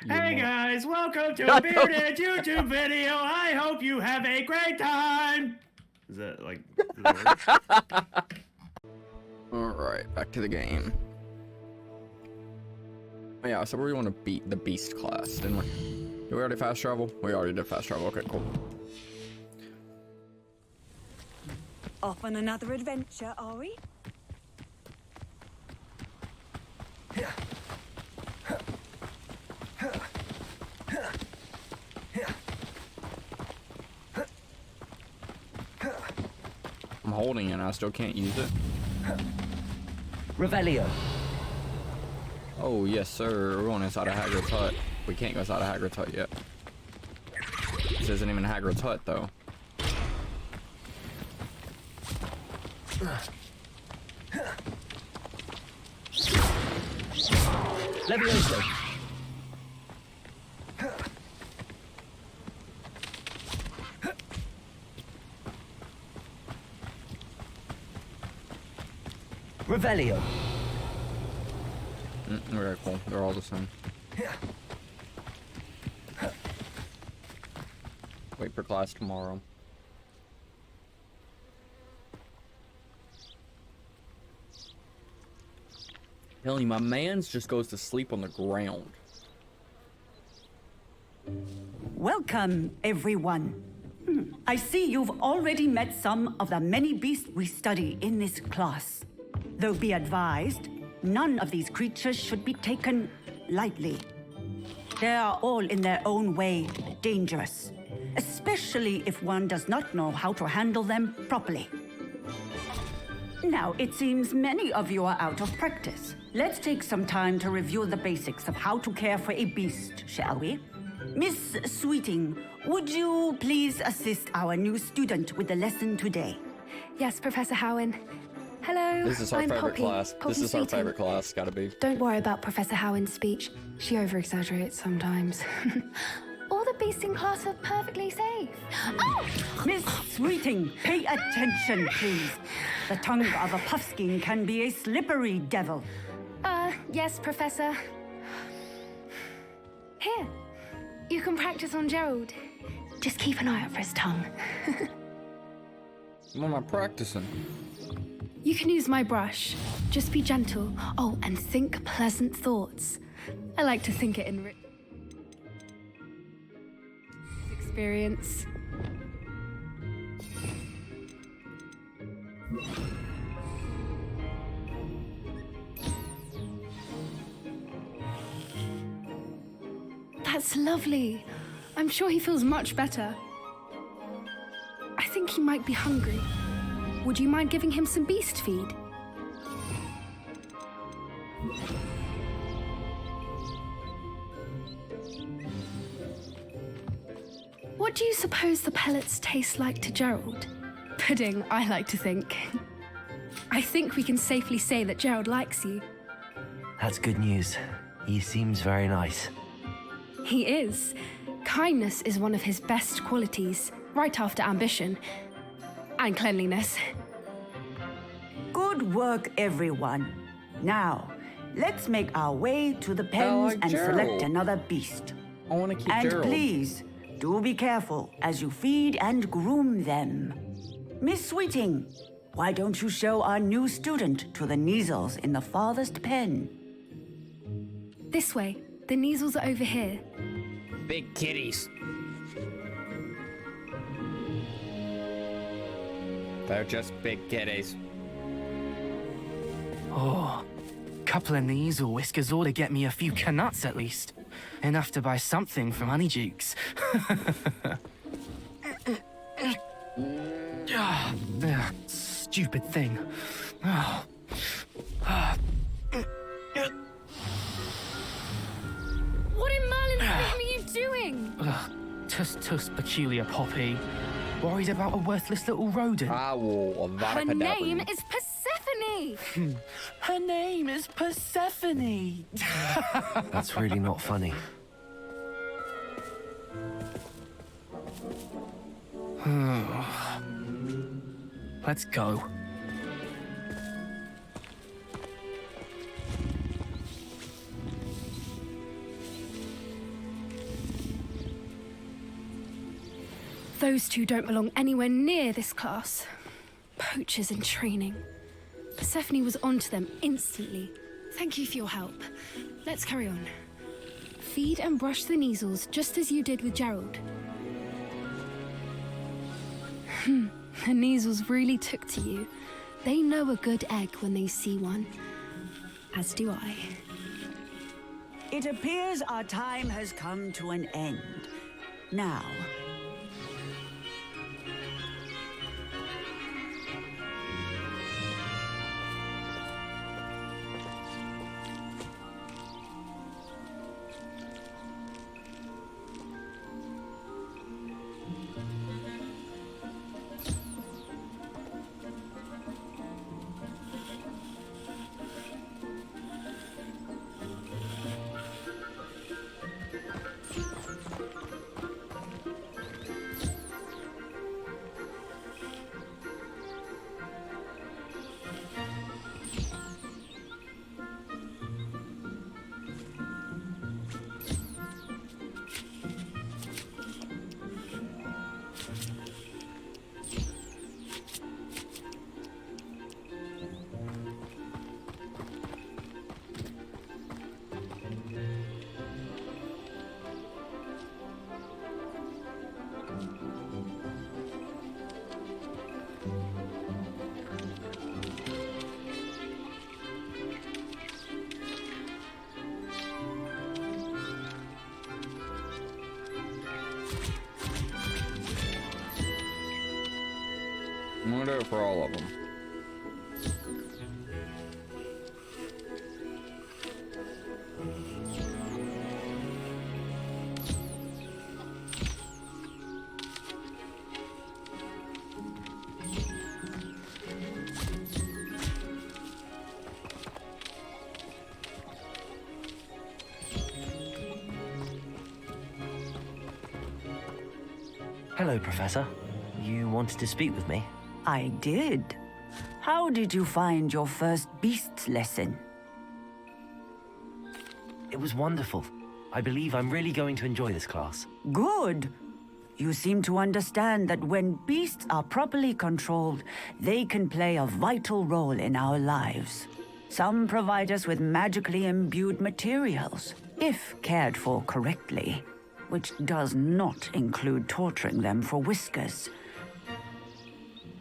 Hey guys, welcome to a Bearded YouTube video. I hope you have a great time. Is that like? Alright, back to the game. Yeah, so we want to beat the beast class, didn't we? Did we already fast travel? We already did fast travel. Okay, cool. Off on another adventure, are we? I'm holding it and I still can't use it. Revelio. Oh, yes, sir. We're going inside of Hagrid's hut. We can't go inside of Hagrid's hut yet. This isn't even Hagrid's hut, though. Levioso. Revelio. Very cool. They're all the same. Wait for class tomorrow. Telling you, my man's just goes to sleep on the ground. Welcome, everyone. I see you've already met some of the many beasts we study in this class. Though be advised, none of these creatures should be taken lightly. They are all in their own way dangerous, especially if one does not know how to handle them properly. Now, it seems many of you are out of practice. Let's take some time to review the basics of how to care for a beast, shall we? Miss Sweeting, would you please assist our new student with the lesson today? Yes, Professor Howen. Hello, This is our I'm favorite Poppy. class. Poppy This is our Sweeting. favorite class. Gotta be. Don't worry about Professor Howen's speech. She over-exaggerates sometimes. All the beasts in class are perfectly safe. Oh! Miss Sweeting, pay attention, please. The tongue of a puffskein can be a slippery devil. Yes, Professor. Here, you can practice on Gerald. Just keep an eye out for his tongue. What am I practicing? You can use my brush. Just be gentle. Oh, and think pleasant thoughts. I like to think it in experience. That's lovely. I'm sure he feels much better. I think he might be hungry. Would you mind giving him some beast feed? What do you suppose the pellets taste like to Gerald? Pudding, I like to think. I think we can safely say that Gerald likes you. That's good news. He seems very nice. He is. Kindness is one of his best qualities, right after ambition. And cleanliness. Good work, everyone. Now, let's make our way to the pens like and Gerald. select another beast. I want to keep And Gerald. please, do be careful as you feed and groom them. Miss Sweeting, why don't you show our new student to the Neasels in the farthest pen? This way. The Neasels are over here. Big kitties. They're just big kitties. Oh, couple of these or whiskers ought to get me a few canuts at least. Enough to buy something from Honeydukes. Stupid thing. Oh. What in Merlin's name are you doing? Tuss, peculiar Poppy. Worried about a worthless little rodent. I will Her name is Persephone. Her name is Persephone. That's really not funny. Let's go. Those two don't belong anywhere near this class. Poachers in training. Persephone was onto them instantly. Thank you for your help. Let's carry on. Feed and brush the Neasels just as you did with Gerald. The Neasels really took to you. They know a good egg when they see one. As do I. It appears our time has come to an end. Now, I'm gonna do it for all of them. Hello, Professor. You wanted to speak with me? I did. How did you find your first beasts lesson? It was wonderful. I believe I'm really going to enjoy this class. Good. You seem to understand that when beasts are properly controlled, they can play a vital role in our lives. Some provide us with magically imbued materials, if cared for correctly, which does not include torturing them for whiskers.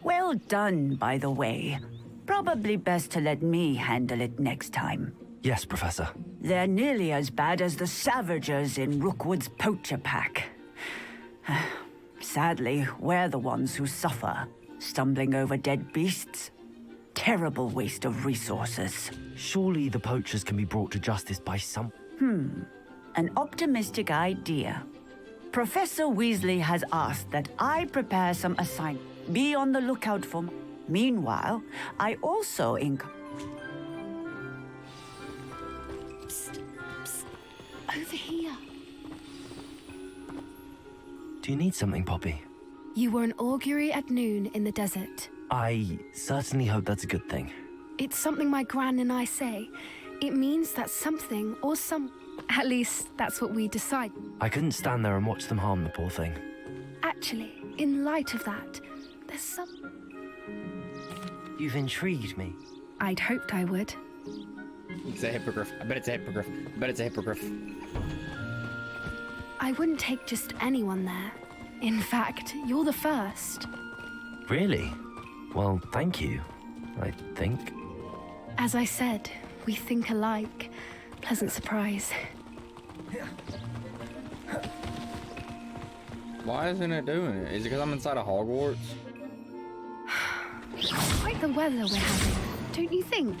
Well done, by the way. Probably best to let me handle it next time. Yes, Professor. They're nearly as bad as the Savagers in Rookwood's poacher pack. Sadly, we're the ones who suffer, stumbling over dead beasts. Terrible waste of resources. Surely the poachers can be brought to justice by some... An optimistic idea. Professor Weasley has asked that I prepare some assignments. Be on the lookout for... Meanwhile, I also Psst. Psst. Over here. Do you need something, Poppy? You were an augury at noon in the desert. I certainly hope that's a good thing. It's something my gran and I say. It means that something or some... At least, that's what we decide. I couldn't stand there and watch them harm the poor thing. Actually, in light of that, there's some... You've intrigued me. I'd hoped I would. It's a hippogriff. I bet it's a hippogriff. I bet it's a hippogriff. I wouldn't take just anyone there. In fact, you're the first. Really? Well, thank you, I think. As I said, we think alike. Pleasant surprise. Why isn't it doing it? Is it because I'm inside of Hogwarts? Quite the weather we're having, don't you think?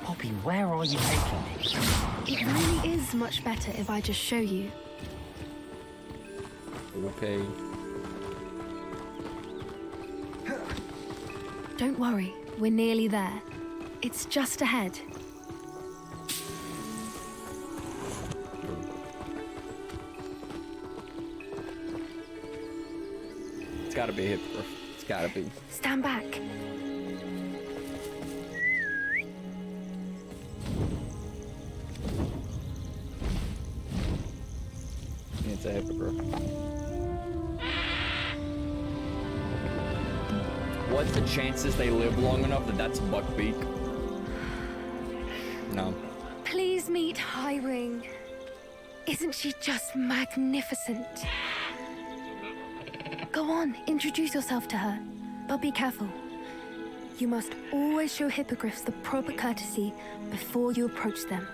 Poppy, where are you taking me? It really is much better if I just show you. Okay. Don't worry, we're nearly there. It's just ahead. It's gotta be a hippogriff. It's gotta be. Stand back. It's a hippogriff. What's the chances they live long enough that that's a buckbeak? No. Please meet Highwing. Isn't she just magnificent? Go on, introduce yourself to her. But be careful. You must always show hippogriffs the proper courtesy before you approach them.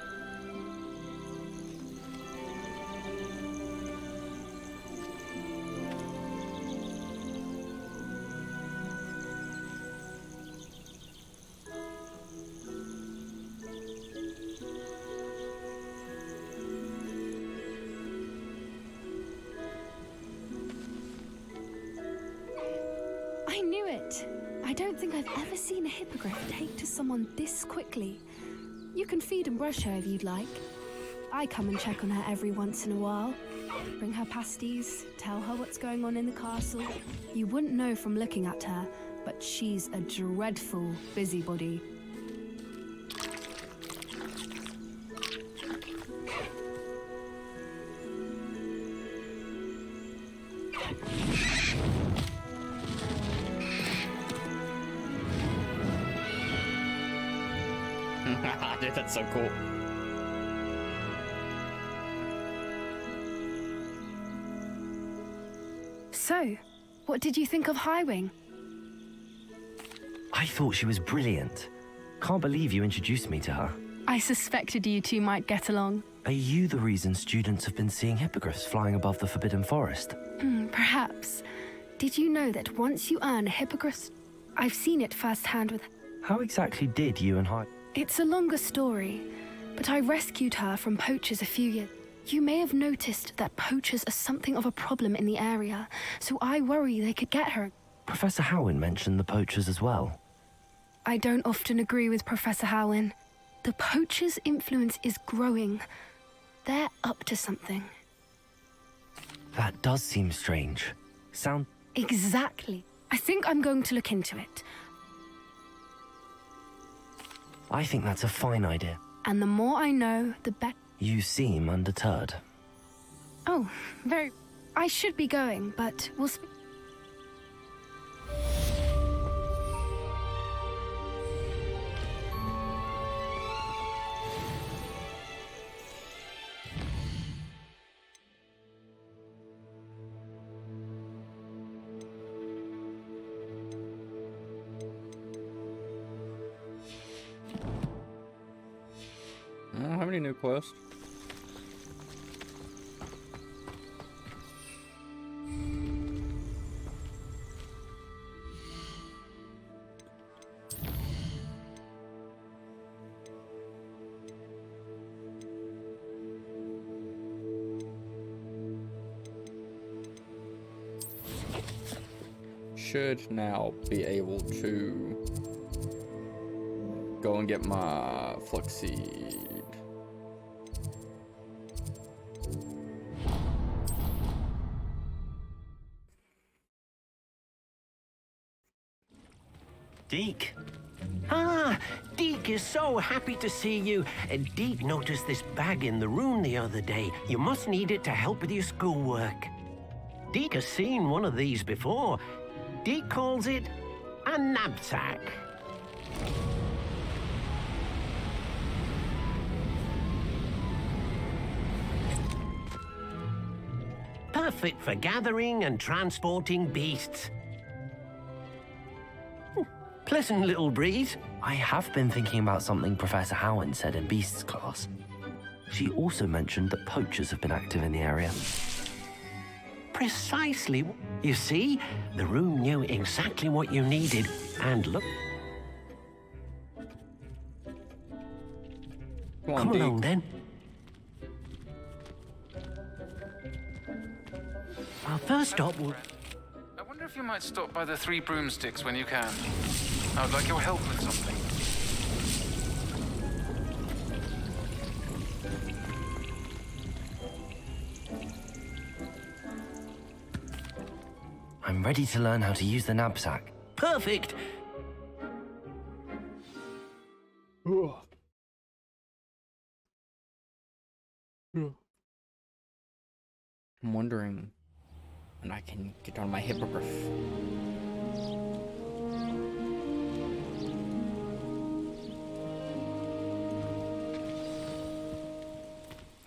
I knew it. I don't think I've ever seen a hippogriff take to someone this quickly. You can feed and brush her if you'd like. I come and check on her every once in a while. Bring her pasties, tell her what's going on in the castle. You wouldn't know from looking at her, but she's a dreadful busybody. Dude, that's so cool. So, what did you think of Highwing? I thought she was brilliant. Can't believe you introduced me to her. I suspected you two might get along. Are you the reason students have been seeing hippogriffs flying above the Forbidden Forest? Perhaps. Did you know that once you earn a hippogriff... I've seen it firsthand with... How exactly did you and It's a longer story, but I rescued her from poachers a few years. You may have noticed that poachers are something of a problem in the area, so I worry they could get her. Professor Howin mentioned the poachers as well. I don't often agree with Professor Howin. The poachers' influence is growing. They're up to something. That does seem strange. Exactly. I think I'm going to look into it. I think that's a fine idea. And the more I know, the better. You seem undeterred. Oh, very... I should be going, but we'll speak... I don't have any new quests. Should now be able to go and get my flux seed. Deke. Ah, Deke is so happy to see you. Deke noticed this bag in the room the other day. You must need it to help with your schoolwork. Deke has seen one of these before. Deke calls it a knapsack. Perfect for gathering and transporting beasts. Pleasant little breeze. I have been thinking about something Professor Howin said in Beasts class. She also mentioned that poachers have been active in the area. Precisely. You see, the room knew exactly what you needed. And look. Come along, then. Our first stop will... I wonder if you might stop by the Three Broomsticks when you can. I would like your help with something. I'm ready to learn how to use the knapsack. Perfect. I'm wondering when I can get on my hippogriff.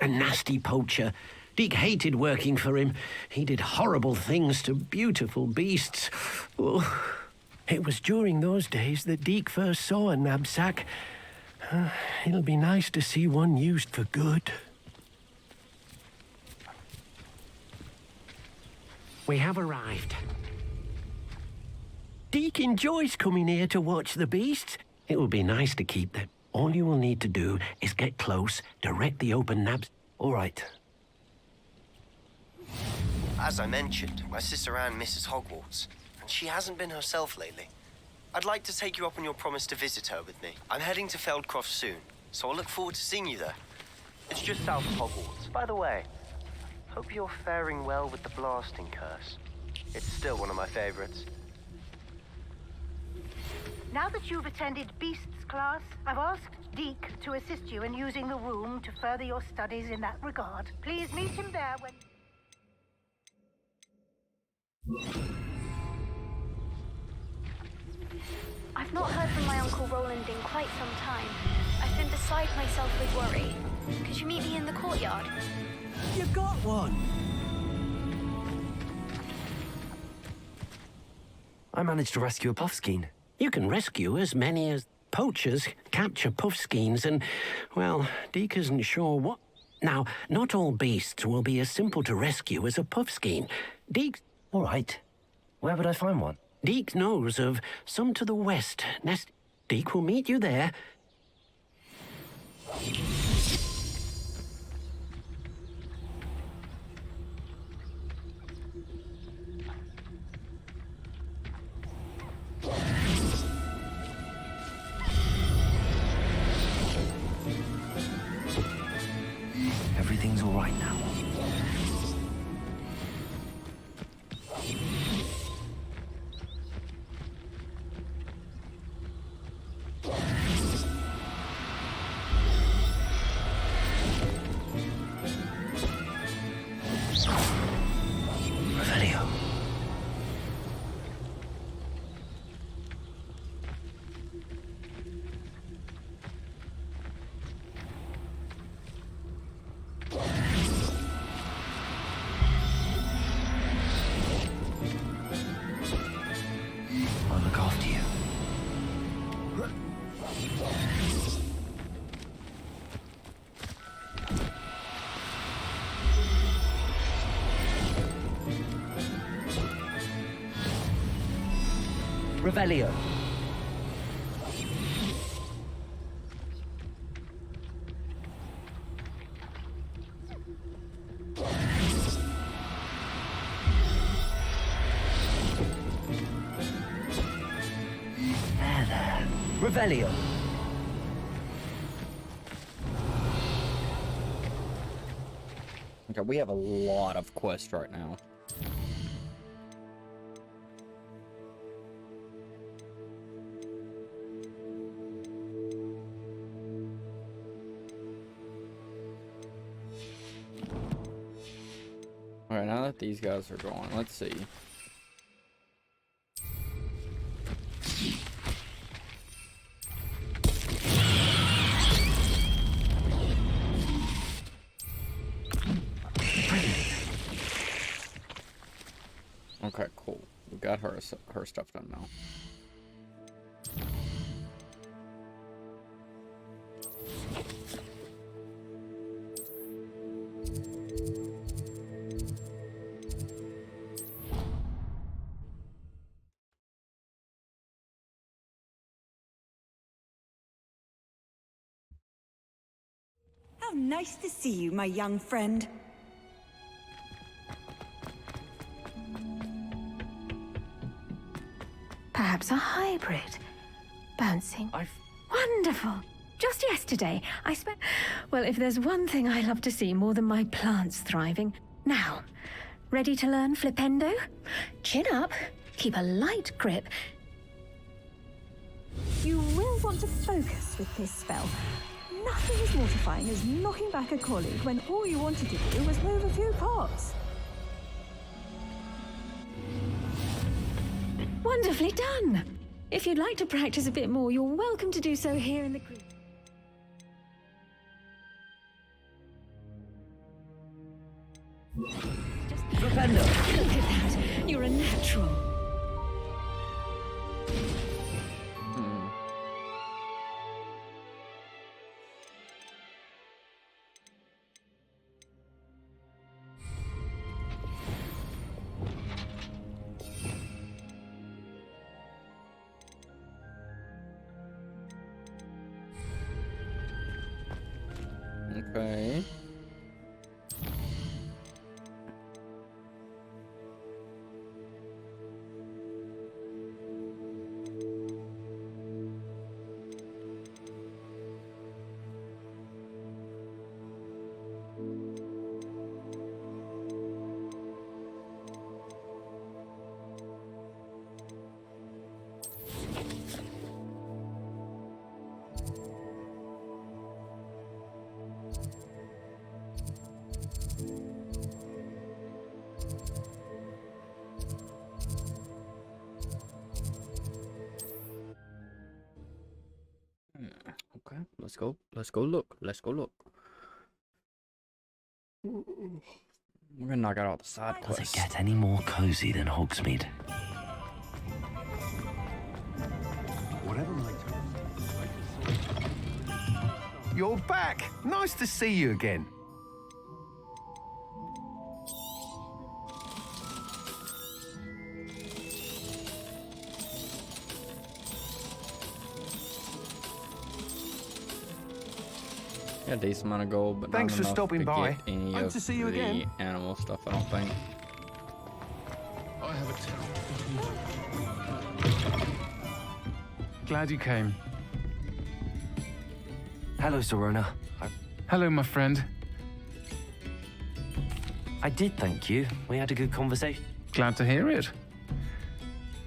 A nasty poacher. Deke hated working for him. He did horrible things to beautiful beasts. Oh. It was during those days that Deke first saw a knapsack. It'll be nice to see one used for good. We have arrived. Deke enjoys coming here to watch the beasts. It will be nice to keep them. All you will need to do is get close, direct the open nabs. All right. As I mentioned, my sister Anne misses Hogwarts, and she hasn't been herself lately. I'd like to take you up on your promise to visit her with me. I'm heading to Feldcroft soon, so I'll look forward to seeing you there. It's just south of Hogwarts. By the way, hope you're faring well with the blasting curse. It's still one of my favorites. Now that you've attended Beasts class, I've asked Deke to assist you in using the room to further your studies in that regard. Please meet him there when... I've not heard from my Uncle Roland in quite some time. I've been beside myself with worry. Could you meet me in the courtyard? You got one! I managed to rescue a puffskein. You can rescue as many as poachers capture puffskeins and, well, Deke isn't sure what... Now, not all beasts will be as simple to rescue as a puffskein. Deke... All right. Where would I find one? Deke knows of some to the west. Deke will meet you there. Everything's all right now. Revelio. I'll look after you. Revelio. There. Revelio. Okay, we have a lot of quests right now. Alright, now that these guys are going, let's see. Okay, cool. We got her stuff done now. How nice to see you, my young friend. Perhaps a hybrid. Bouncing. Wonderful. Just yesterday, I spent... Well, if there's one thing I love to see more than my plants thriving... Now, ready to learn Flipendo? Chin up, keep a light grip. You will want to focus with this spell. Nothing as mortifying as knocking back a colleague when all you wanted to do was move a few parts. Wonderfully done. If you'd like to practice a bit more, you're welcome to do so here in the group. Look at that. You're a natural. Okay. Okay, let's go. Let's go look. Let's go look. We're gonna knock out all the side Does quests. it get any more cozy than Hogsmeade? Whatever my You're back! Nice to see you again. Yeah, decent amount of gold, but Thanks not for enough stopping to by. get any Hope of to see you the again. animal stuff, I don't think. I have a terrible. Glad you came. Hello, Sorona. Hello, my friend. I did, thank you. We had a good conversation. Glad to hear it.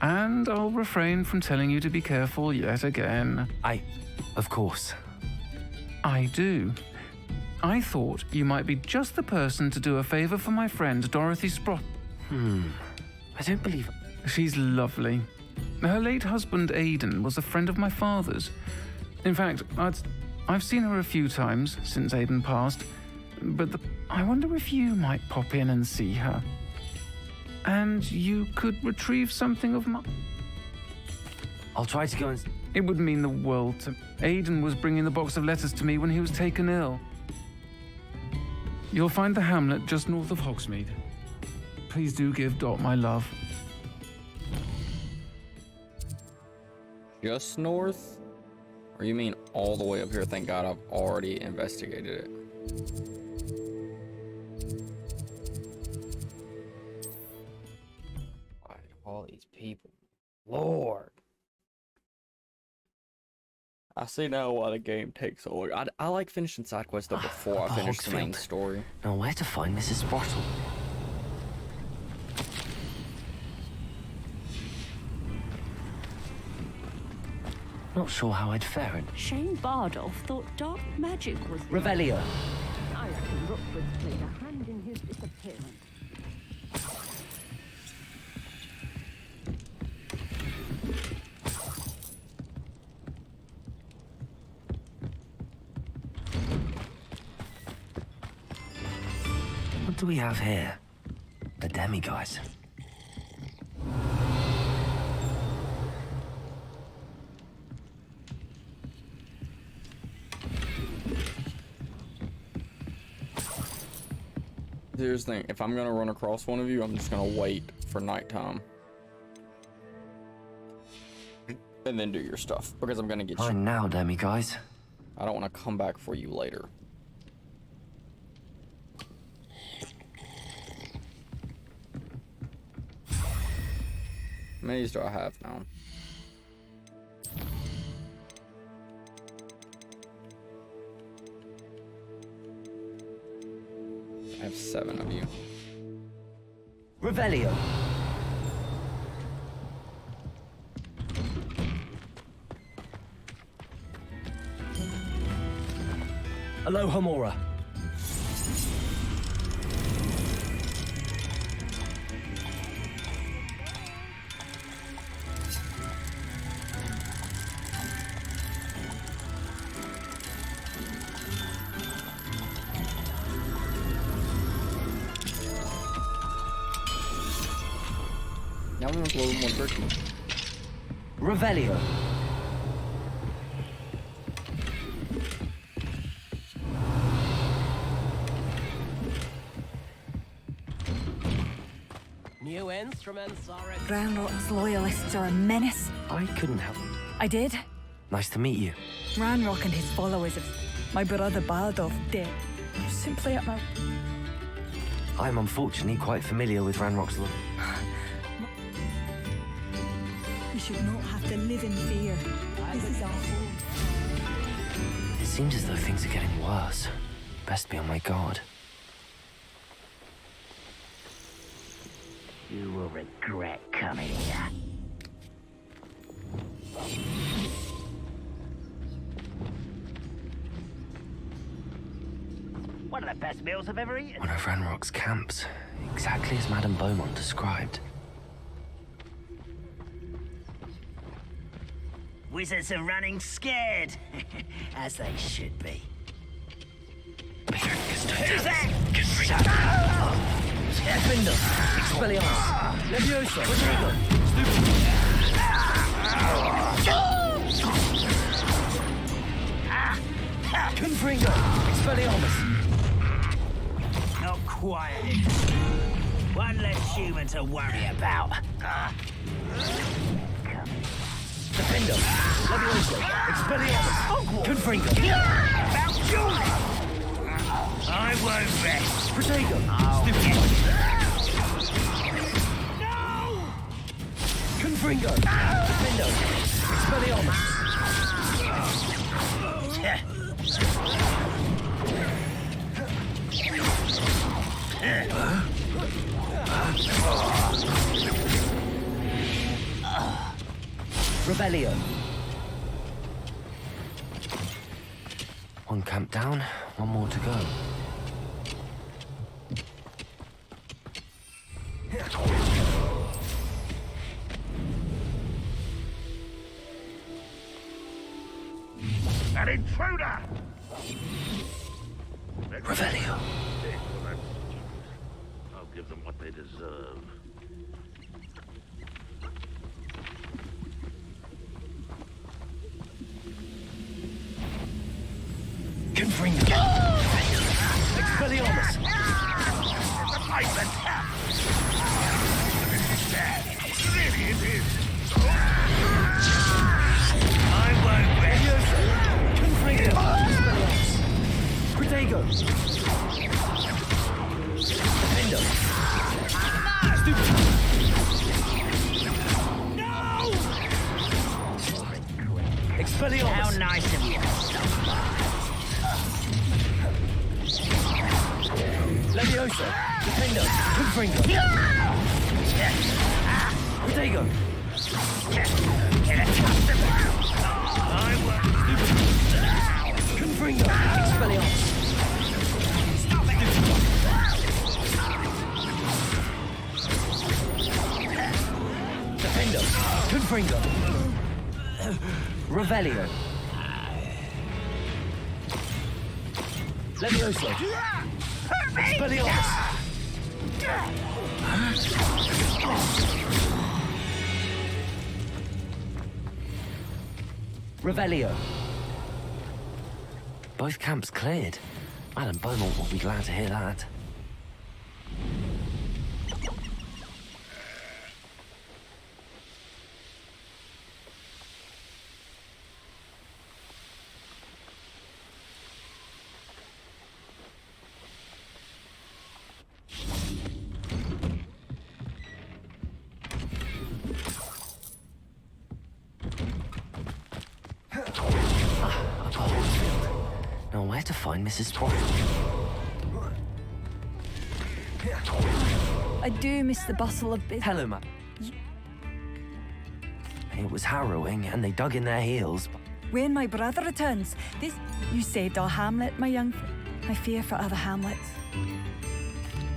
And I'll refrain from telling you to be careful yet again. Of course. I do. I thought you might be just the person to do a favor for my friend Dorothy Sprott. I don't believe... She's lovely. Her late husband Aidan was a friend of my father's. In fact, I've seen her a few times since Aidan passed, but I wonder if you might pop in and see her. And you could retrieve something of my... I'll try to go and... It would mean the world to... Aidan was bringing the box of letters to me when he was taken ill. You'll find the hamlet just north of Hogsmeade. Please do give Dot my love. Just north? Or you mean all the way up here? Thank God I've already investigated it. Why all these people? Lord. I see now why the game takes so long. I like finishing side quests though before I finish the main story. Now where to find Mrs. Sprottle? Not sure how I'd fare in... Shane Bardolph thought dark magic was... Revelio. I reckon Rookwood's played a hand in his disappearance. What do we have here? The demiguise. Here's the thing, if I'm gonna run across one of you, I'm just gonna wait for nighttime. And then do your stuff, because I'm gonna get you. Fine now, demiguise. I don't want to come back for you later. How many do I have now? I have 7 of you. Revelio. Aloha Mora. That one was a little more tricky. Revelio. New instruments are at... Ranrock's loyalists are a menace. I couldn't help. I did. Nice to meet you. Ranrock and his followers have... My brother Bardolph dead. Simply at my... I'm unfortunately quite familiar with Ranrock's law. We should not have to live in fear. This is our home. It seems as though things are getting worse. Best be on my guard. You will regret coming here. One of the best meals I've ever eaten. One of Ranrock's camps, exactly as Madame Beaumont described. Wizards are running scared, as they should be. Who's that? Shut up! Defender! Expelliarmus! Leviosa! Rodrigo! Confringo! Expelliarmus! Not quiet. One less human to worry about. Defender! Leviosa! Expelliarmus! Confringo! About Julie! I won't rest. Protego! No! Confringo! Defendo! Expelliarmus! Revelio. One camp down, one more to go. An intruder! Revelio. I'll give them what they deserve. Confringo. Expelliarmus. Really it is. I won't rest. Confringo. Protego. Defendo. Stupid. No! Expelliarmus. How nice of you. Leviosa. Defendo. Confringo. Protego. I won't. Confringo. Expelliarmus. Stop it! Defendo. Confringo. Revelio. Leviosa. Expelliarmus. Revelio. Both camps cleared. Madame Beaumont will be glad to hear that. Now where to find Mrs. Sprocket? I do miss the bustle of business. Hello, Matt. It was harrowing, and they dug in their heels. When my brother returns, this... You saved our hamlet, my young friend. I fear for other hamlets.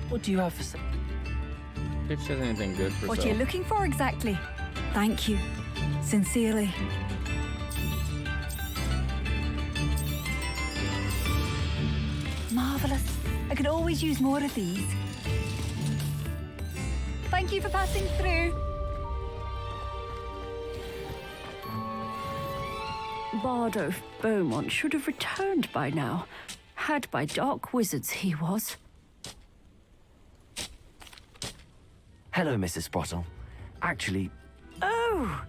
What do you have for sale? If she has anything good for What sale. are you looking for exactly? Thank you. Sincerely. Marvelous. I could always use more of these. Thank you for passing through. Bardo Beaumont should have returned by now. Had by dark wizards, he was. Hello, Mrs. Sprottle. Actually, Oh,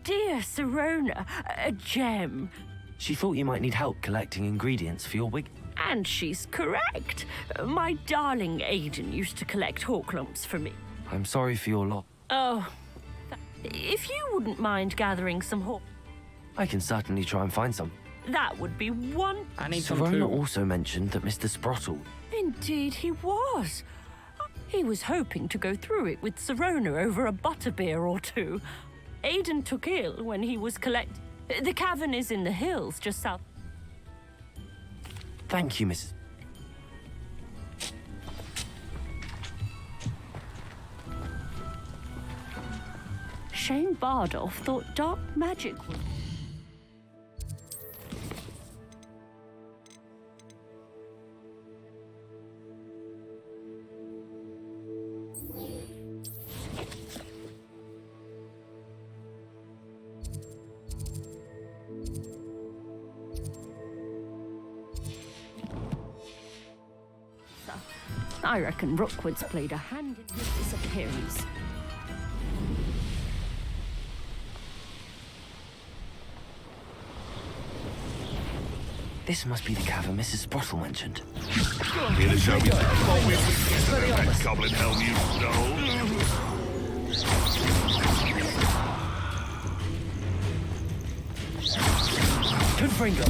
dear Serona, a gem. she thought you might need help collecting ingredients for your wig. And she's correct. My darling Aiden used to collect hawklumps for me. I'm sorry for your loss. Oh, if you wouldn't mind gathering some hawk, I can certainly try and find some. that would be one. I need some Serona too. also mentioned that Mr. Sprottle. Indeed he was. He was hoping to go through it with Serona over a butterbeer or two. Aiden took ill when he was The cavern is in the hills just south. Thank you, Mrs. Shane Bardolph thought dark magic was... I reckon Rookwood's played a hand in his disappearance. This must be the cavern Mrs. Sprottle mentioned. Here to show me that goblin helm you stole. Confringo!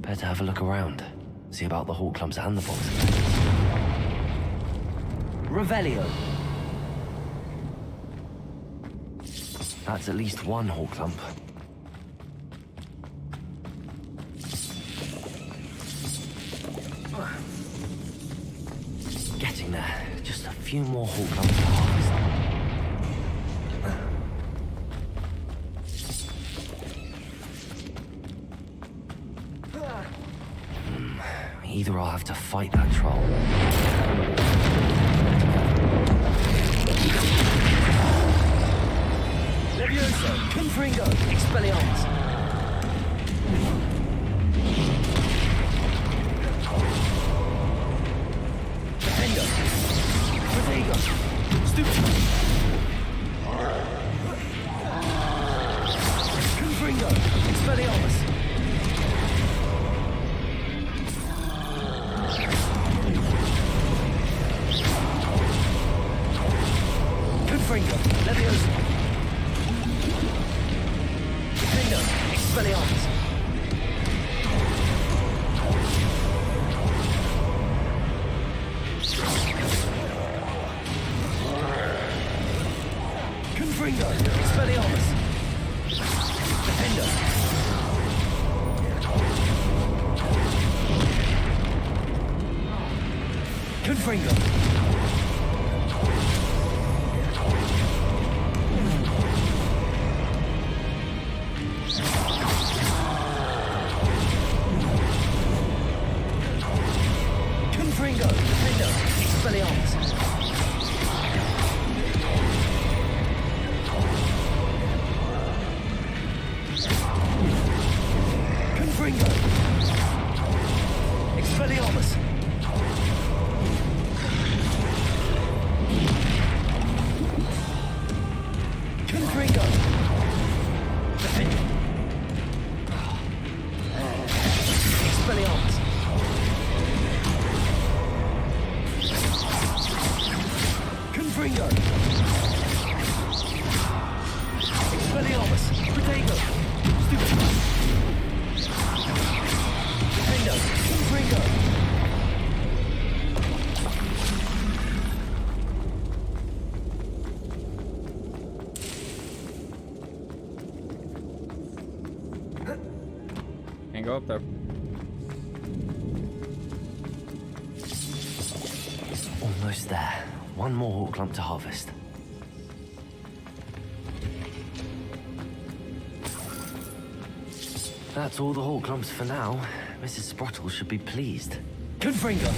Better have a look around. See about the hawk clumps and the boxes. Revelio! That's at least one hawk clump. Getting there. Just a few more hawk clumps to harvest. Either I'll have to fight that troll. Levioso! Confringo! Expelliarmus! Defendo! Protego! Stupid! Confringo! Expelliarmus! Confringo! Levioso! Defendo! Expelliarmus! Confringo! Expelliarmus! Defendo! Confringo! Confringo! Defendo! Expelliarmus! Confringo! Expelliarmus! Confringo! Defendo! Expelliarmus! Confringo! Expelliarmus! Protego! Stupid! Defendo! Confringo! Can't go up there. Almost there. One more hawk lump to harvest. That's all the hawk lumps for now. Mrs. Sprottle should be pleased. Confringo!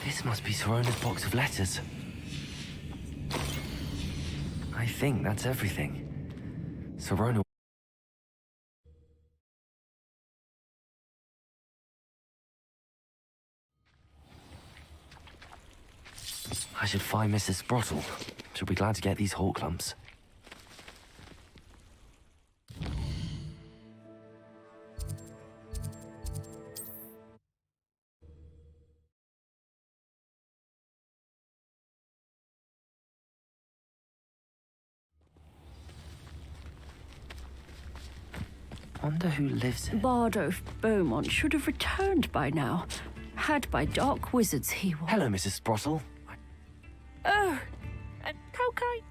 This must be Sorona's box of letters. I think that's everything. Sorona... I should find Mrs. Sprottle. She'll be glad to get these hawk lumps. Wonder who lives in... Bardolph Beaumont should have returned by now. Had by dark wizards he was. Hello, Mrs. Sprottle. Oh, how kind.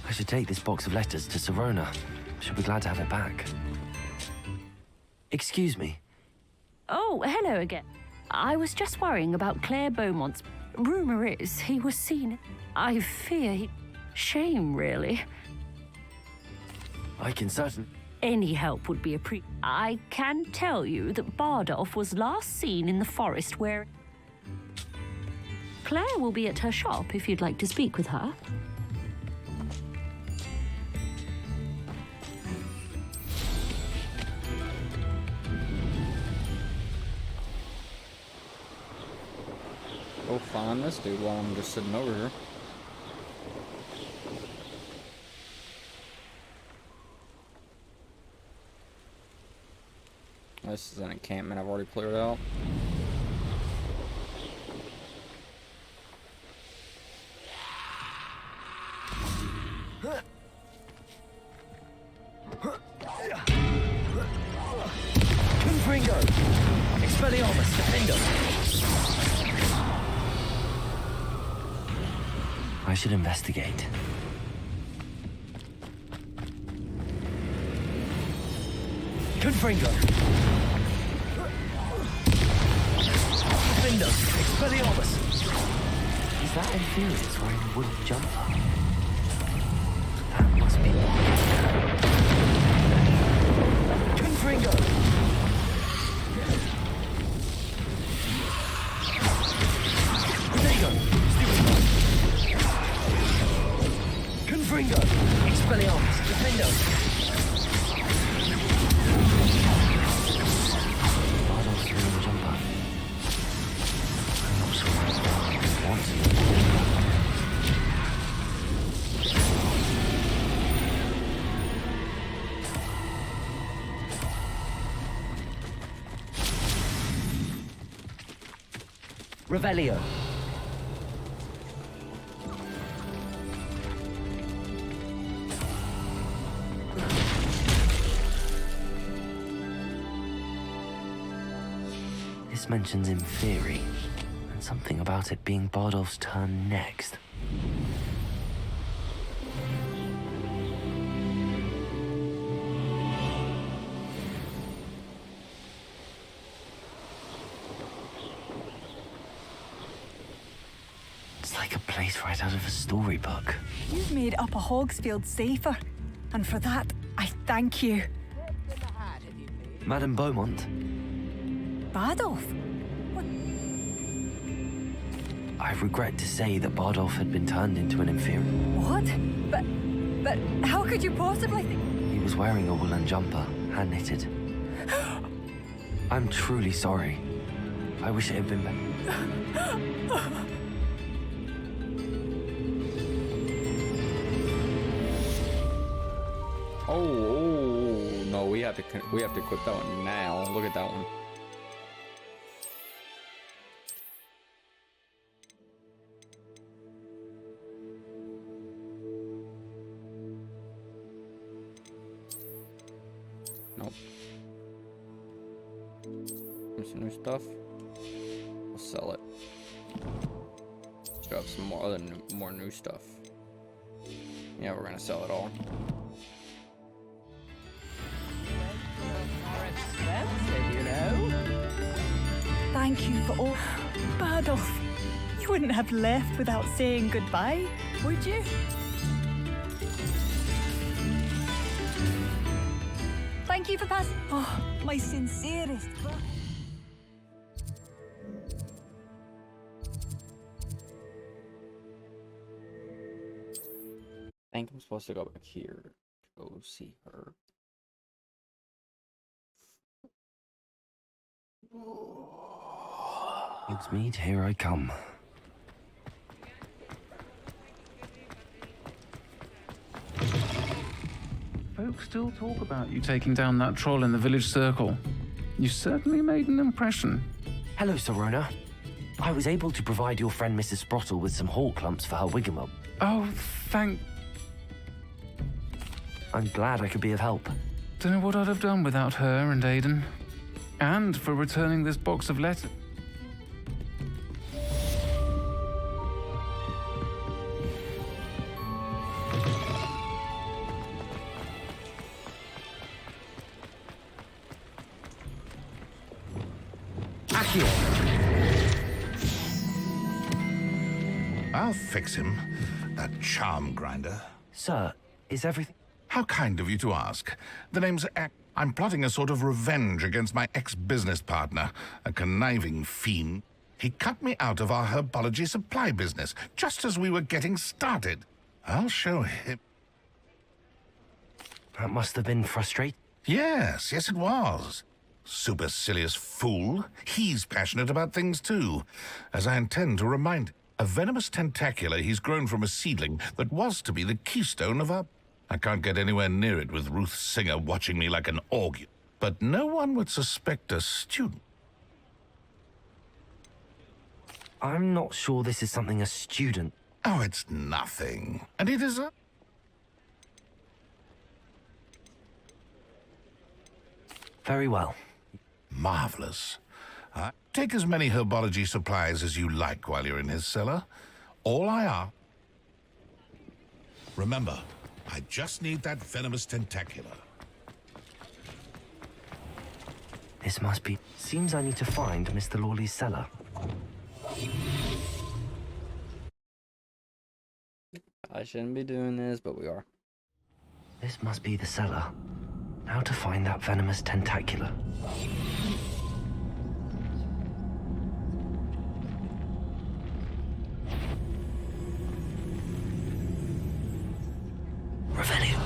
I should take this box of letters to Sorona. She'll be glad to have it back. Excuse me. Oh, hello again. I was just worrying about Claire Beaumont's... Rumour is he was seen... I fear he... Shame, really. I can certainly... Any help would be I can tell you that Bardolph was last seen in the forest where... Claire will be at her shop if you'd like to speak with her. Go find this dude while I'm just sitting over here. This is an encampment I've already cleared out. Confringo! Expelliarmus, defendo! I should investigate. Confringo! Defendo! Expelliarmus! Is that Inferior's wearing a wooden jumper? That must be Confringo! Confringo! Confringo! Expelliarmus! Defendo! Bardolph's wooden jumper. I'm not sure I want to. Revelio. This mentions Inferi, and something about it being Bardolph's turn next. place right out of a storybook. You've made Upper Hogsfield safer, and for that, I thank you. Madame Beaumont, Bardolph? I regret to say that Bardolph had been turned into an inferior. What? But how could you possibly think... He was wearing a woolen jumper, hand-knitted. I'm truly sorry. I wish it had been better. Oh, no, we have to equip that one now. Look at that one. Nope. Some new stuff. We'll sell it. Let's grab some more new stuff. Yeah, we're gonna sell it all. You know? Thank you for all... Bardolph, you wouldn't have left without saying goodbye, would you? Thank you for passing... Oh, my sincerest... I think I'm supposed to go back here to go see her. Hogsmeade, here I come. Folks still talk about you taking down that troll in the village circle. You certainly made an impression. Hello, Serona. I was able to provide your friend Mrs. Sprottle with some hawk lumps for her wigwam. Oh, thank... I'm glad I could be of help. Don't know what I'd have done without her and Aiden. And for returning this box of letters. I'll fix him, that charm grinder. Sir, is everything... How kind of you to ask. The name's I'm plotting a sort of revenge against my ex-business partner, a conniving fiend. He cut me out of our herbology supply business, just as we were getting started. I'll show him. That must have been frustrating. Yes, it was. Supercilious fool. He's passionate about things too, as I intend to remind. A venomous tentacular he's grown from a seedling that was to be the keystone of our... I can't get anywhere near it with Ruth Singer watching me like an orgy. But no one would suspect a student. I'm not sure this is something a student... Oh, it's nothing. And it is a... Very well. Marvelous. Take as many herbology supplies as you like while you're in his cellar. All I are... Remember, I just need that venomous tentacular. This must be... Seems I need to find Mr. Lawley's cellar. I shouldn't be doing this, but we are. This must be the cellar. How to find that venomous tentacular. Revelio.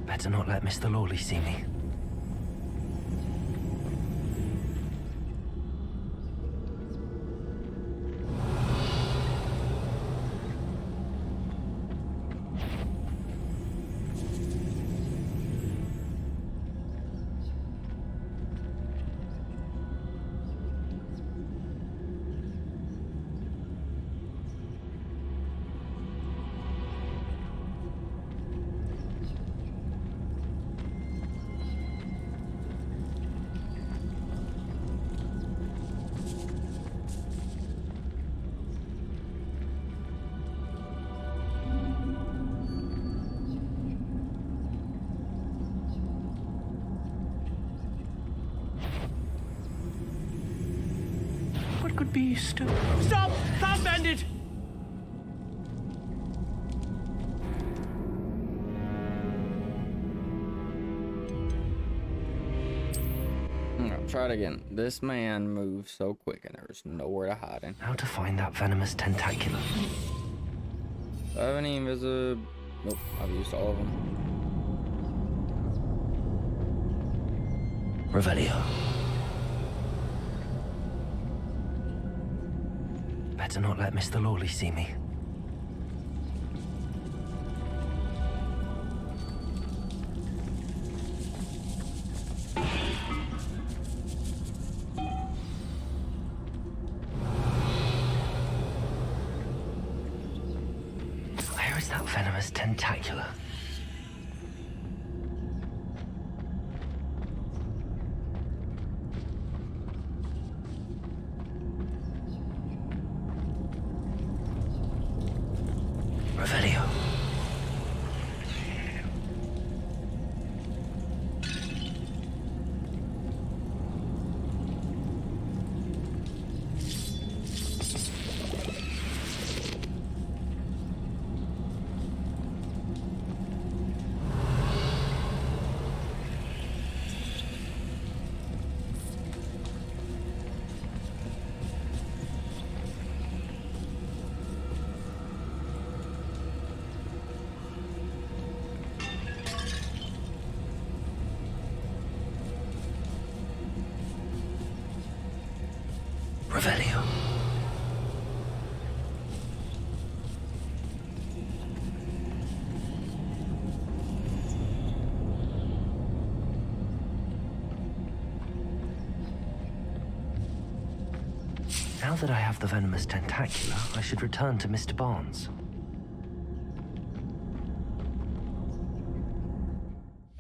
Better not let Mr. Lawley see me. good beast. Stop! Stop, bandit! Try it again. This man moves so quick and there's nowhere to hide in. How to find that venomous tentacula? Do I have any invisible? Nope, I've used all of them. Revelio. Better not let Mr. Lawley see me. Where is that venomous tentacula? Revelio. Revelio. Now that I have the venomous tentacula, I should return to Mr. Barnes.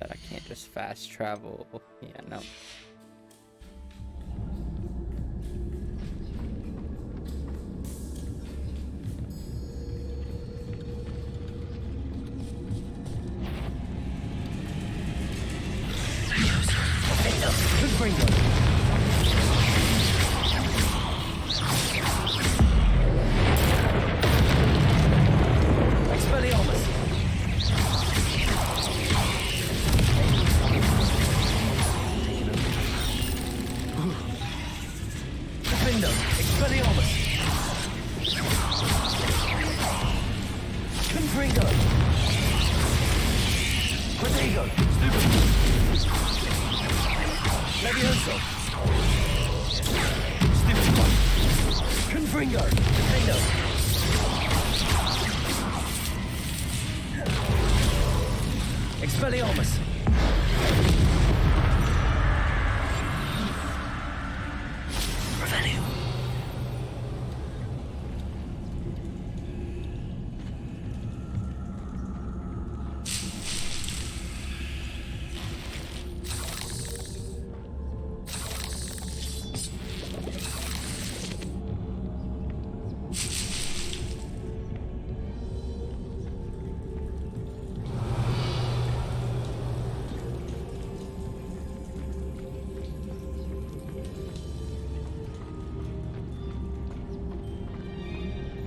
That I can't just fast travel. Yeah, no.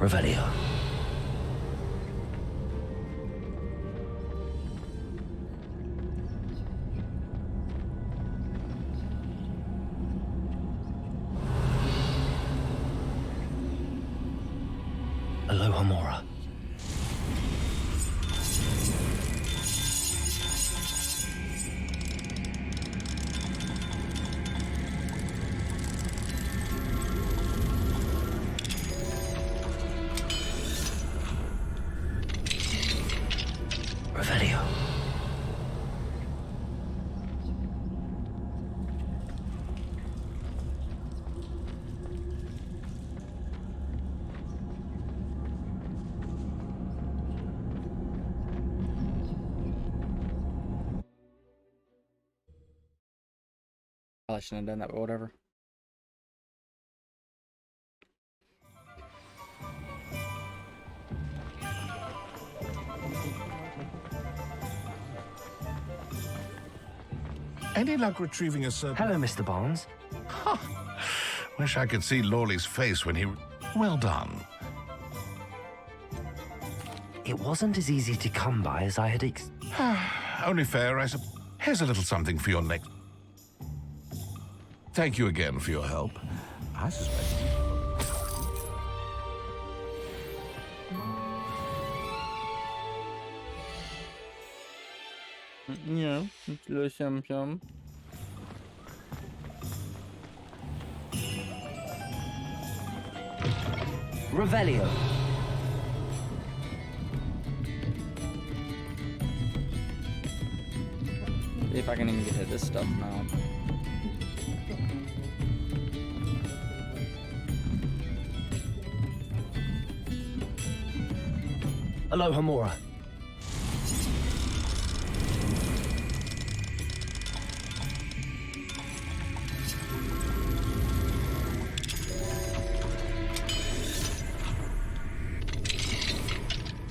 Revelio. Aloha Mora. Revelio. I shouldn't have done that, but whatever. Any luck retrieving a certain... Hello, Mr. Barnes. Wish I could see Lawley's face when he... Well done. It wasn't as easy to come by as I had Only fair, I suppose. Here's a little something for your next... Thank you again for your help. I suspect... Yeah, it's a little something. Revelio. See if I can even get to this stuff now. Aloha Mora.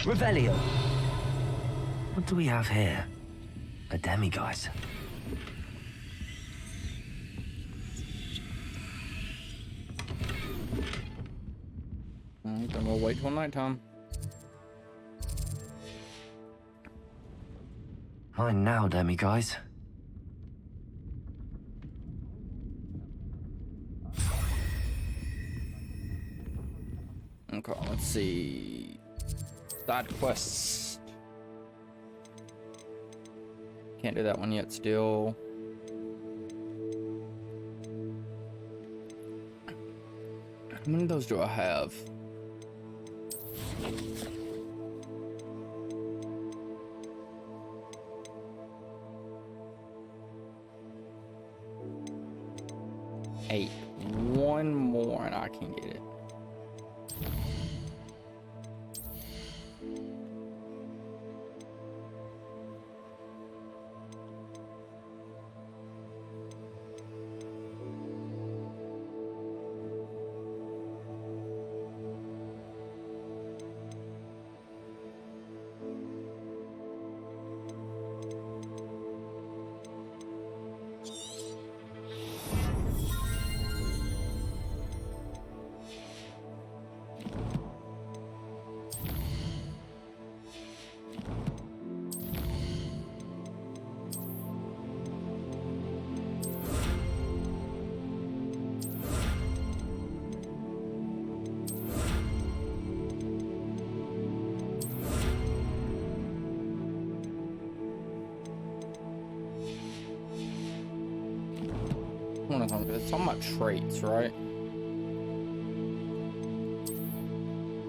Revelio. What do we have here? A demiguise. Then we'll wait till nighttime. Mine now, demiguise. Okay, let's see. Side quests. Can't do that one yet still. How many of those do I have? Eight. One more and I can get it. It's talking about traits, right?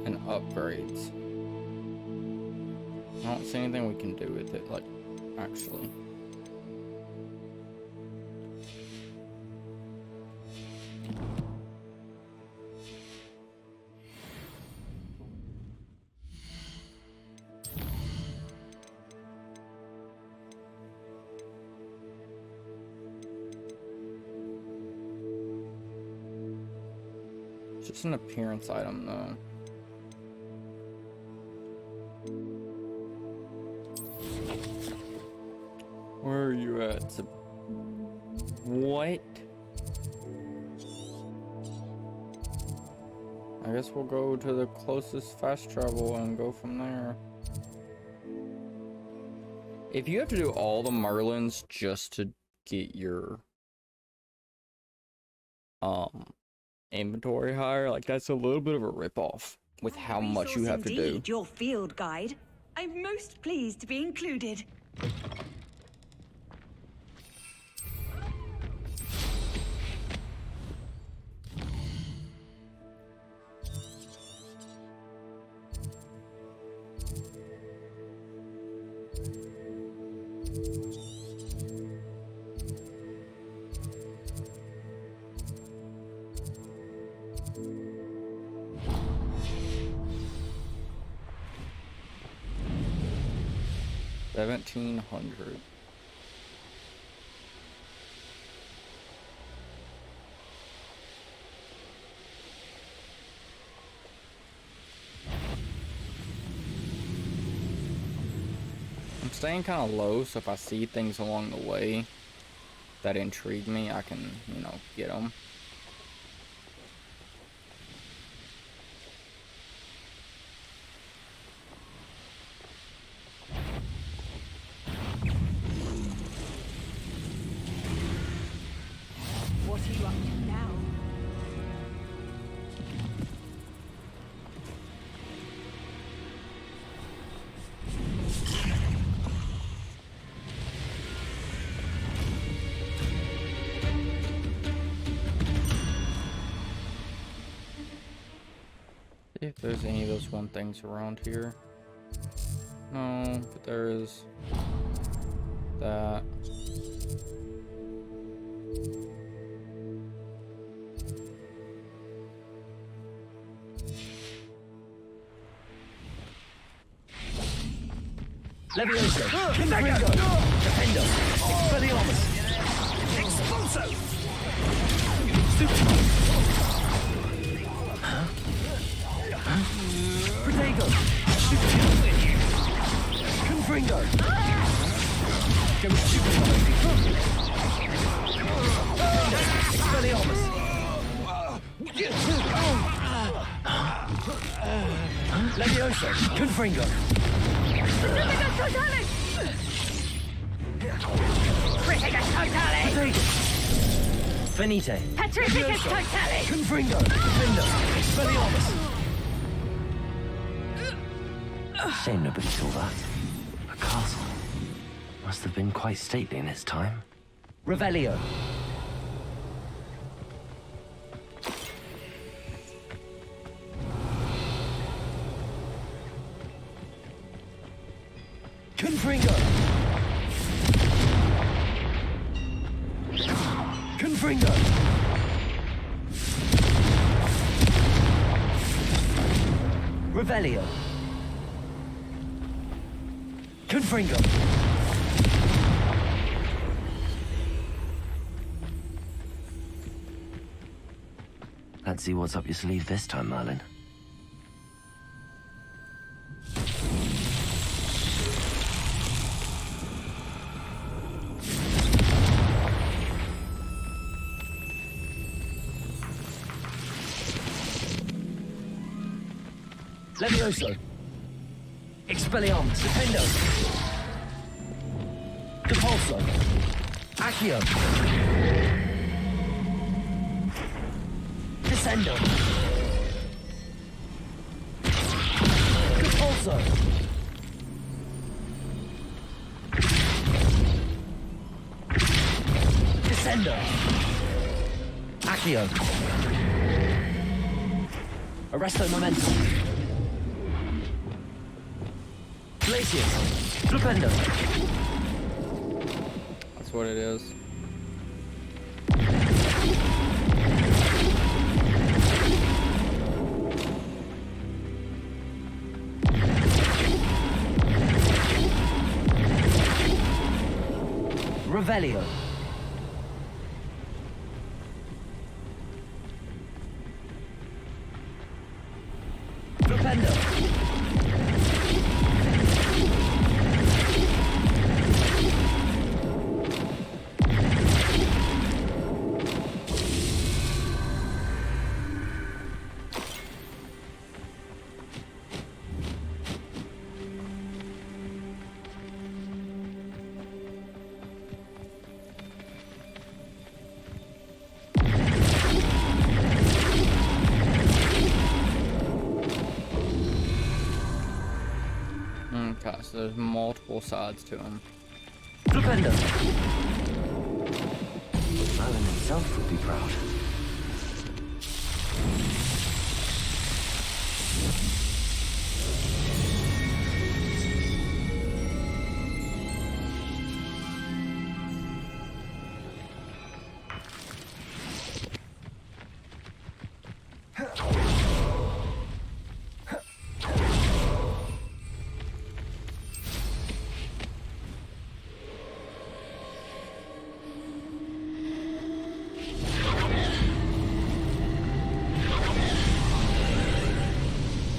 And upgrades. I don't see anything we can do with it, like, actually. Just an appearance item, though. Where are you at? What? I guess we'll go to the closest fast travel and go from there. If you have to do all the Merlins just to get your inventory higher, like that's a little bit of a ripoff with how much you have to do. Your field guide. I'm most pleased to be included. $1,700. I'm staying kind of low, so if I see things along the way that intrigue me, I can, you know, get them. See if there's any of those one things around here. No, but there is that. Levioso! Confringo! Defendo! Expelliarmus! Expulso! Protego! Confringo! Go Expelliarmus! Levioso! Confringo! Critical totale! Venite! Petrificus totale! Confringo! Defendo! Expelliarmus! Shame nobody saw that. A castle. Must have been quite stately in its time. Revelio! Confringo! Confringo! Revelio! Confringo! Let's see what's up your sleeve this time, Merlin. Levioso! Expelliarmus! Defendo! Depulso! Accio! Descendo! Depulso! Descendo! Accio! Arresto Momentum! Glacius! Flipendo! That's what it is. Revelio! Flipendo! Okay, so there's multiple sides to him. Flipendo! Merlin himself would be proud.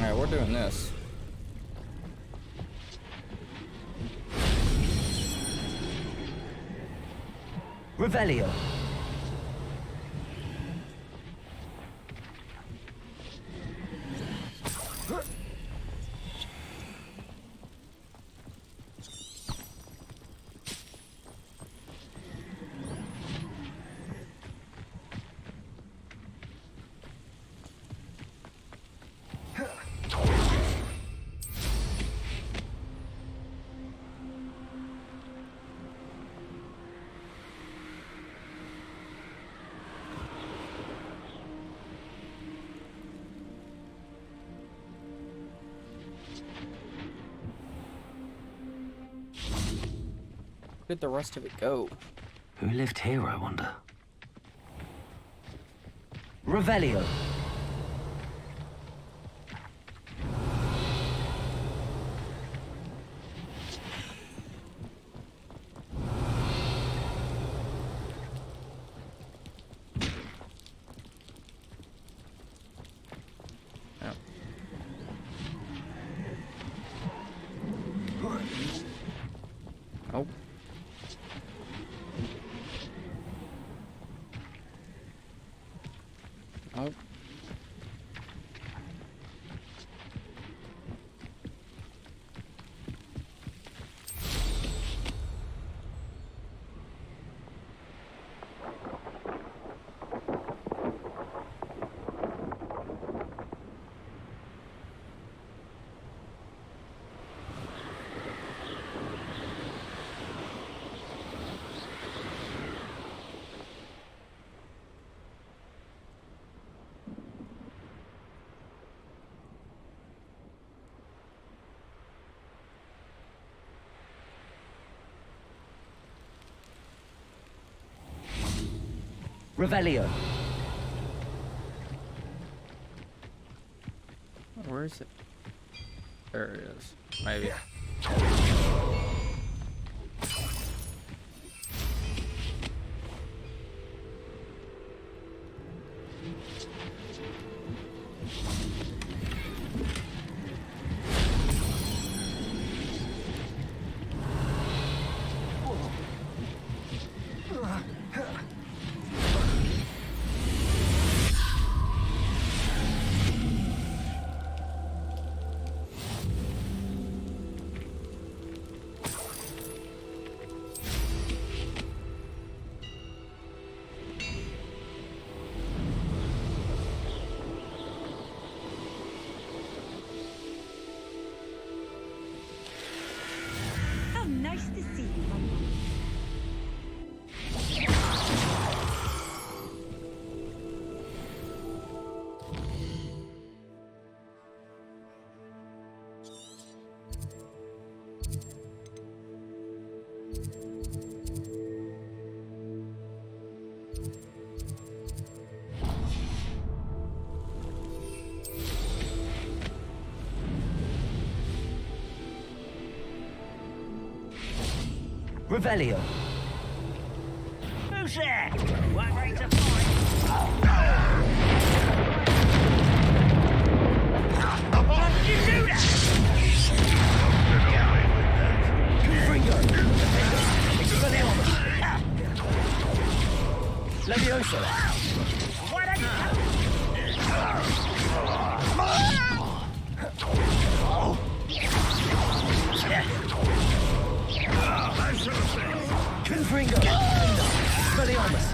Alright, we're doing this. Revelio! Where did the rest of it go? Who lived here, I wonder? Revelio. Oh. Oh. Revelio. Where is it? There it is. Maybe. How nice to see you, Mum. Revelio. Who's there? One ready to fight. Why did you do that? Leviosa. Why don't Confringo. Speliomus.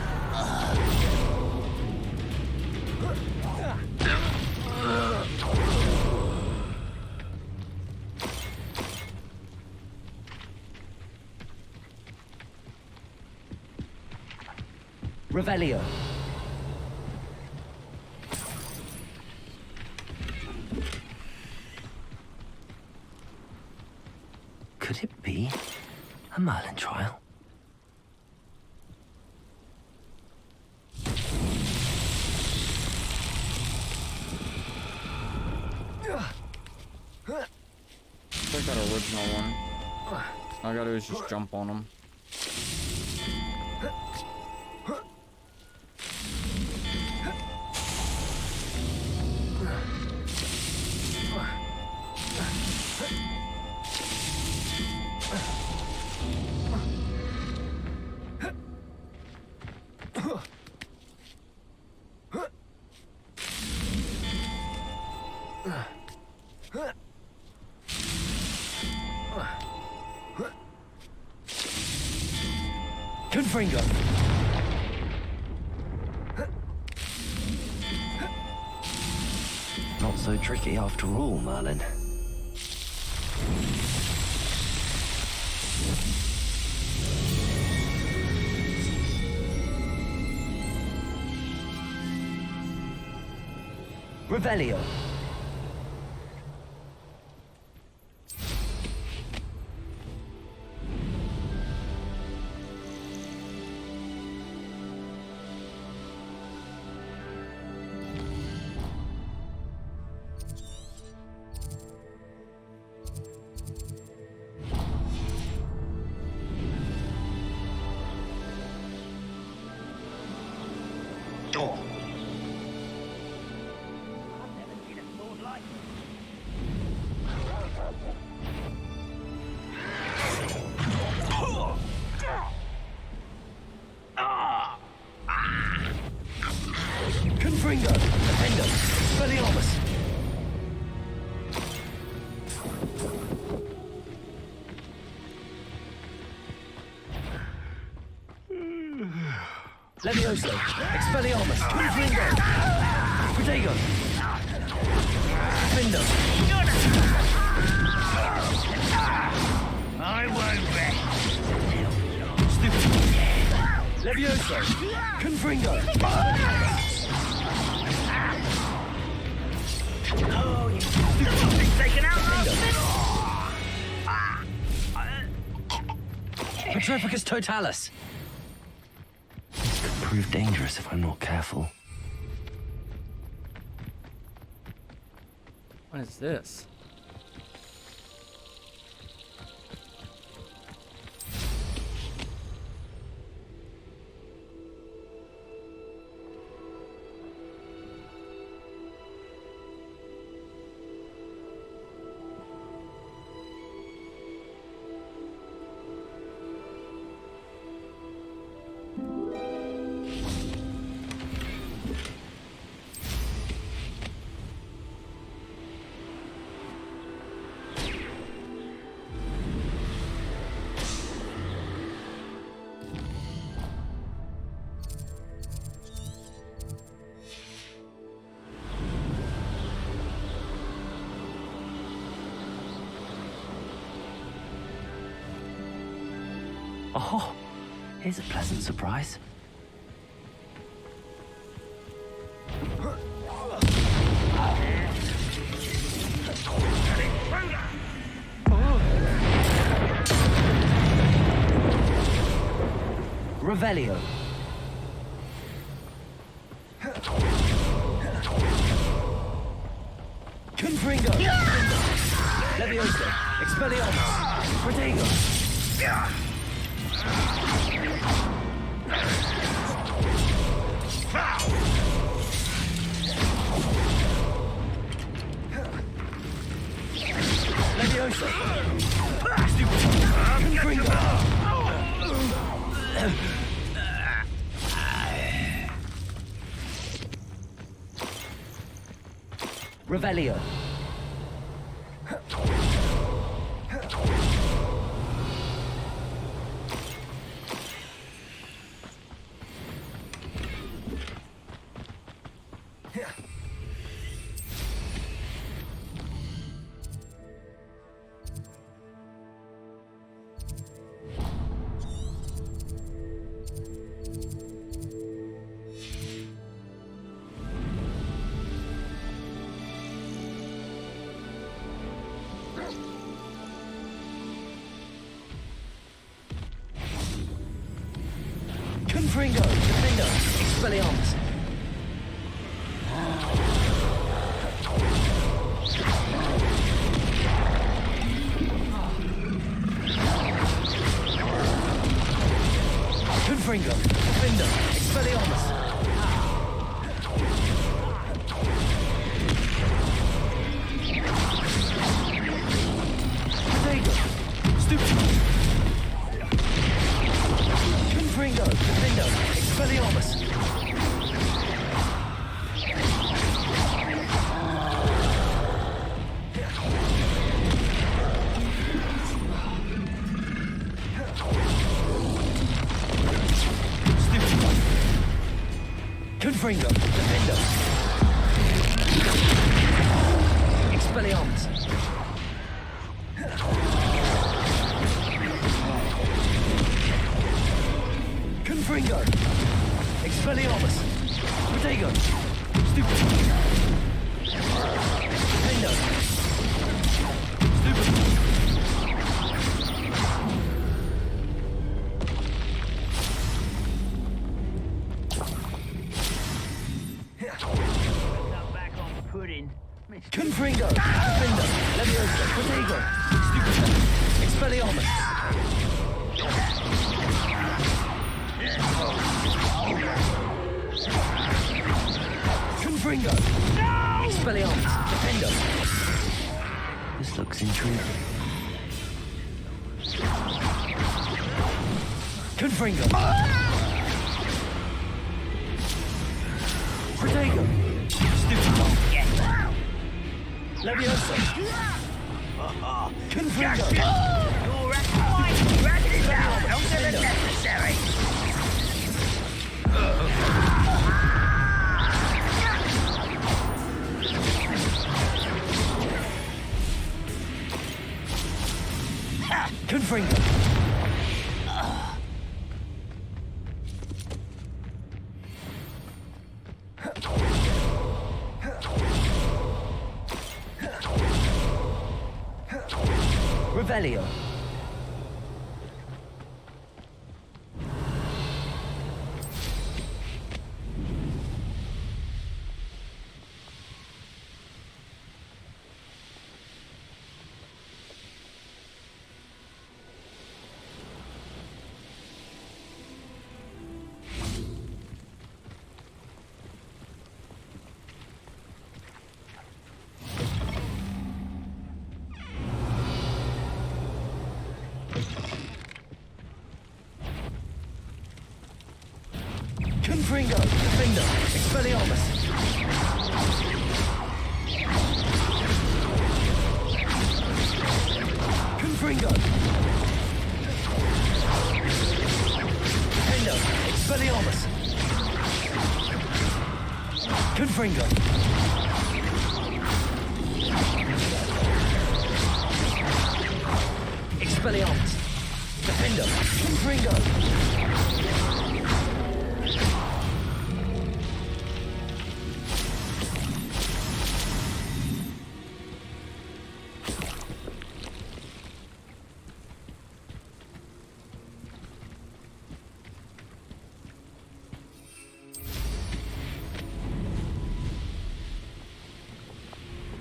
Revelio. Could it be a Merlin trial? Check that original one. All I gotta do is just jump on them. Confringo. Not so tricky after all, Merlin. Revelio. Levioso. Expelliarmus. Confringo. Protego. Findo. I won't rest. Stupid. Levioso. Confringo. Oh, you stupid. Taken out. Petrificus totalis. This could prove dangerous if I'm not careful. What is this? Oh, here's a pleasant surprise. Revelio. Confringo. Levioso. Expelliarmus. Protego. Levioso. Confringo. Revelio. Confringo, Defender, Expelliarmus. Confringo, Defender, Expelliarmus. Protego, Stupid. Confringo, Defender, Expelliarmus. Confringo, Defender. Expelliarmus. Confringo. Expelliarmus. Protego. Stupid. Defender. Stupid. Confringo. Defender. Leviosa. Protego. Stupid. Expelliarmus. Confringo! No! Expelliarmus! Defender! This looks intriguing. Confringo! Protego! Stupid one! Leviosa! Confringo! You're right. Rat it out. Not necessary. Confringo. Revelio. Confringo, Defender, Expelliarmus. Confringo. Defender, Expelliarmus. Confringo. Expelliarmus. Defender, Confringo.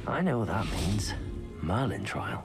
I know what that means. Merlin trial.